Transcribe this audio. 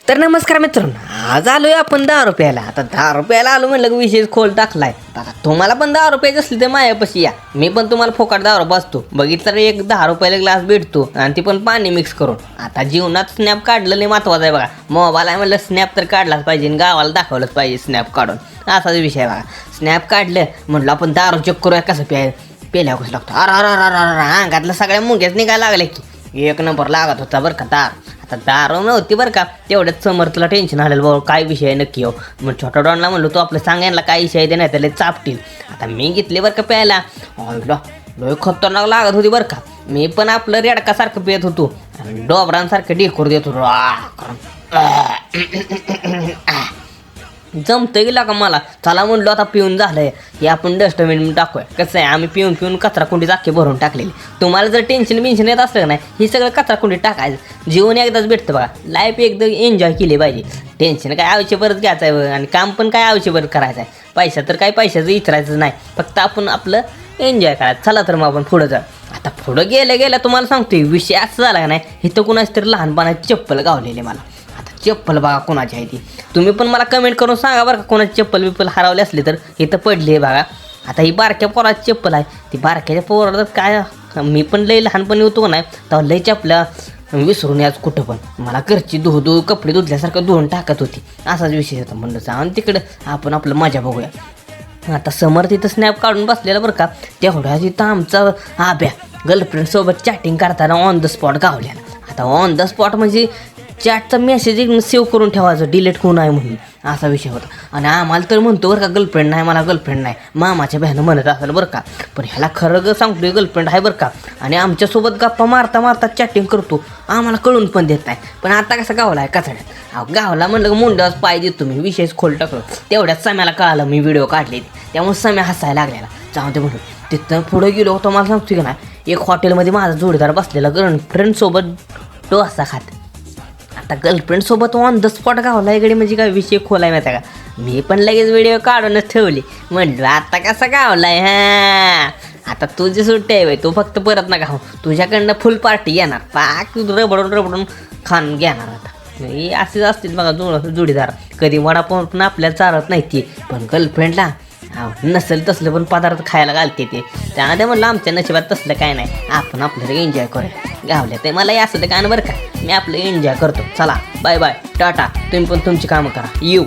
तर नमस्कार मित्रांनो, आज आलोय आपण 10 रुपयाला. आता 10 रुपयाला आलो म्हणलं की विशेष खोल टाकलाय. आता तुम्हाला पण 10 रुपयाची असली तर माझ्यापाशी या, मी पण तुम्हाला फोकाट 10 रुपये असतो. बघितलं तर एक 10 रुपयाला ग्लास भेटतो आणि ती पण पाणी मिक्स करून. आता जीवनात स्नॅप काढलं लय महत्वाचं आहे बघा. मोबाईल आहे म्हणलं स्नॅप तर काढलाच पाहिजे आणि गावाला दाखवलंच पाहिजे स्नॅप काढून. असाच विषय आहे बघा. स्नॅप काढलं म्हणलं आपण 10 चेक करूया कसं पेल्यावर कसं लागतं. अरे अंगातलं सगळ्या मुंग्याच निघायला लागल्या की एक नंबर लागत होता बरं का दार. आता दारू नव्हती बरं का, तेवढ्याच समोर तुला टेन्शन आलेलं बाबा काय विषय आहे नक्की हो. मग छोटा डॉनला म्हणलो तू आपलं सांगायला काय विषय आहे ते नाही त्याला चापतील. आता मी घेतले बरं का प्यायला, लय खतरनाक लागत होती बरं का. मी पण आपलं रेडकासारखं पियत होतो आणि डोबरांसारखं डेकोर देत होतो. जमतं गेला का मला. चला म्हणलो आता पिऊन झालंय हे आपण डस्टबिन टाकूया. कसं आहे आम्ही पिऊन कचरा कुंडीत अख्खे भरून टाकलेली. तुम्हाला जर टेन्शन येत असलं का नाही, हे सगळं कचरा कुंडीत टाकायचं. जीवन एकदाच भेटतं बघा. लाईफ एकदम एन्जॉय केली पाहिजे. टेन्शन काय आयुष्यभरच घ्यायचं आहे आणि काम पण काय आयुष्यभर करायचं आहे. पैसा तर काय पैशाचं विचारायचं नाही, फक्त आपण आपलं एन्जॉय करायचं. चला तर मग आपण पुढं जा. आता पुढं गेल्या तुम्हाला सांगतोय विषय असं झाला का नाही, इथं कुणाच तरी लहानपणाची चप्पल गावलेली मला. आता चप्पल बघा कोणाची आहे ती, तुम्ही पण मला कमेंट करून सांगा बरं का. कोणाची चप्पल हरवली असली तर इथं पडली आहे बघा. आता ही बारक्या पोराची चप्पल आहे. ती बारक्याच्या पोराला काय, मी पण लई लहानपणी होतो का नाही तेव्हा लई चपल्या विसरून याच कुठं पण. मला घरची धुऊ कपडे धुतल्यासारखं धुवून टाकत होती. असाच विषय होता. म्हणलं जाऊन तिकडं आपण आपलं मजा बघूया. आता समोर तिथं स्नॅप काढून बसलेला बरं का. तेवढ्या तिथं आमचा आब्या गर्लफ्रेंडसोबत चॅटिंग करताना ऑन द स्पॉट गावलेला. आता ऑन द स्पॉट म्हणजे चॅटचा मेसेज सेव्ह करून ठेवायचं डिलीट होऊ नये म्हणून, असा विषय होता. आणि आम्हाला तर म्हणतो बरं का गर्लफ्रेंड नाही, मला गर्लफ्रेंड नाही. मामाच्या बहिणं म्हणत असेल बरं का, पण ह्याला खरं सांगतोय गर्लफ्रेंड आहे बरं का. आणि आमच्यासोबत गप्पा मारता चॅटिंग करतो. आम्हाला कळून पण देत नाही. पण आता कसं गावला आहे कचड्यात. गावला म्हणलं की मुंड्यावर पाय देतो मी. विशेष खोल टाकलो. तेवढ्याच सम्याला कळालं मी व्हिडिओ काढले, त्यामुळे सम्या हसायला लागलेला. जाऊ ते म्हणून तिथं पुढं गेलो होतो. मला सांगतोय की नाही, एक हॉटेलमध्ये माझा जोडीदार बसलेला गर्लफ्रेंडसोबत डोसा खात. आता गर्लफ्रेंडसोबत ऑन द स्पॉट गावला इकडे म्हणजे काय विषय खोलाय माहिती का. मी पण लगेच व्हिडिओ काढूनच ठेवली. म्हणलं आता कसा गावलाय. आता तुझी सुट्टी आहे, तू फक्त परत नका हो. तुझ्याकडनं फुल पार्टी येणार. पाक रबडून खान घेणार. आता असेच असतील बघा जोडीदार. कधी वडापाव पण आपल्याला चालत नाही ती, पण गर्लफ्रेंडला नसेल तसलं पण पदार्थ खायला घालते ते. त्यामध्ये म्हणलं आमच्या नशिबात तसलं काय नाही, आपण आपल्याला एन्जॉय करूया. गावल्या ते मला असं ते काय बरं का, मी आपलं एन्जॉय करतो. चला बाय बाय टाटा. तुम्ही पण तुमची कामं करा. येऊ.